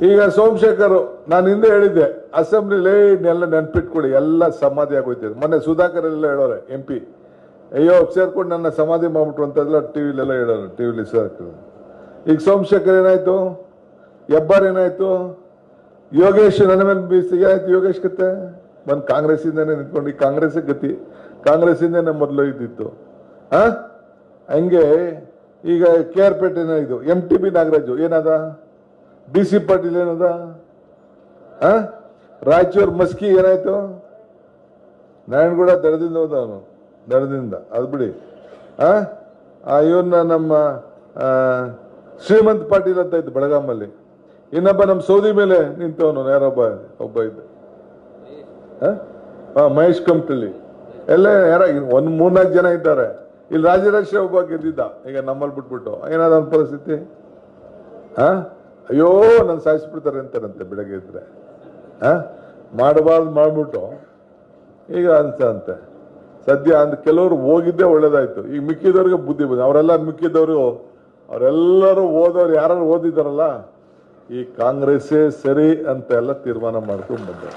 ಈಗ ಸೋಮಶೇಖರ್ ನಾನು ಹಿಂದೆ ಹೇಳಿದ್ದೆ ಅಸೆಂಬ್ಲಿಲೇ ಇದನ್ನೆಲ್ಲ ನೆನ್ಪಿಟ್ಕೊಡಿ, ಎಲ್ಲ ಸಮಾಧಿ ಆಗೋಯ್ತದೆ. ಮೊನ್ನೆ ಸುಧಾಕರ್ ಎಲ್ಲ ಹೇಳೋರೆ MP, ಅಯ್ಯೋ ಸೇರ್ಕೊಂಡು ನನ್ನ ಸಮಾಧಿ ಮಾಡ್ಬಿಟ್ರು ಅಂತೆಲ್ಲ ಟಿವಿಲೆಲ್ಲ ಹೇಳೋರು, ಟಿವಿಲಿ ಸೇರ್ಕೊಂಡು. ಈಗ ಸೋಮಶೇಖರ್ ಏನಾಯ್ತು, ಹೆಬ್ಬಾರ್ ಏನಾಯ್ತು, ಯೋಗೇಶ್ ನನ್ನ ಮೇಲೆ ಬೀಸಿ ಏನಾಯ್ತು, ಯೋಗೇಶ್ ಕತೆ ಬಂದು ಕಾಂಗ್ರೆಸ್ ಇಂದಾನೆ ನಿಂತ್ಕೊಂಡು, ಈ ಕಾಂಗ್ರೆಸ್ ಗತಿ, ಕಾಂಗ್ರೆಸ್ ಇಂದಾನೆ ಮೊದಲು ಇದ್ದಿತ್ತು. ಹಂಗೆ ಈಗ KR ಪೇಟೆ ಏನಾಯ್ತು, MTB ನಾಗರಾಜು ಏನಾದ, BC ಪಾಟೀಲ್ ಏನದ, ರಾಯಚೂರು ಮಸ್ಕಿ ಏನಾಯ್ತು, ನಾರಾಯಣಗೌಡ ದಡದಿಂದ ಹೋದ ಅವನು, ದಡದಿಂದ ಅದು ಬಿಡಿ. ಇವನ್ನ ನಮ್ಮ ಶ್ರೀಮಂತ್ ಪಾಟೀಲ್ ಅಂತ ಇತ್ತು ಬೆಳಗಾಮಲ್ಲಿ, ಇನ್ನೊಬ್ಬ ನಮ್ಮ ಸೌದಿ ಮೇಲೆ ನಿಂತವನು ಒಬ್ಬ ಇದ್ದ, ಮಹೇಶ್ ಕಮ್ಟಳ್ಳಿ ಎಲ್ಲ ಯಾರ ಒಂದ್ 3-4 ಜನ ಇದ್ದಾರೆ. ಇಲ್ಲಿ ರಾಜರಾಜೇಶ್ವರಿ ಒಬ್ಬ ಗೆದ್ದಿದ್ದ, ಈಗ ನಮ್ಮಲ್ಲಿ ಬಿಟ್ಬಿಟ್ಟು ಏನಾದ ಒಂದು ಪರಿಸ್ಥಿತಿ. ಅಯ್ಯೋ ನನ್ನ ಸಾಯಿಸ್ಬಿಡ್ತಾರೆ ಅಂತಾರಂತೆ ಬೆಳಗ್ಗೆ ಇದ್ರೆ, ಮಾಡಬಾರ್ದು ಮಾಡ್ಬಿಟ್ಟು ಈಗ ಅಂತೆ. ಸದ್ಯ ಕೆಲವರು ಹೋಗಿದ್ದೇ ಒಳ್ಳೇದಾಯ್ತು. ಈಗ ಮಿಕ್ಕಿದವ್ರಿಗೆ ಬುದ್ಧಿ ಬಂದ, ಅವರೆಲ್ಲ ಮಿಕ್ಕಿದವರು ಅವರೆಲ್ಲರೂ ಓದೋರು ಯಾರು ಓದಿದಾರಲ್ಲ, ಈ ಕಾಂಗ್ರೆಸ್ಸೇ ಸರಿ ಅಂತ ಎಲ್ಲ ತೀರ್ಮಾನ ಮಾಡ್ಕೊಂಡು ಬಂದರು.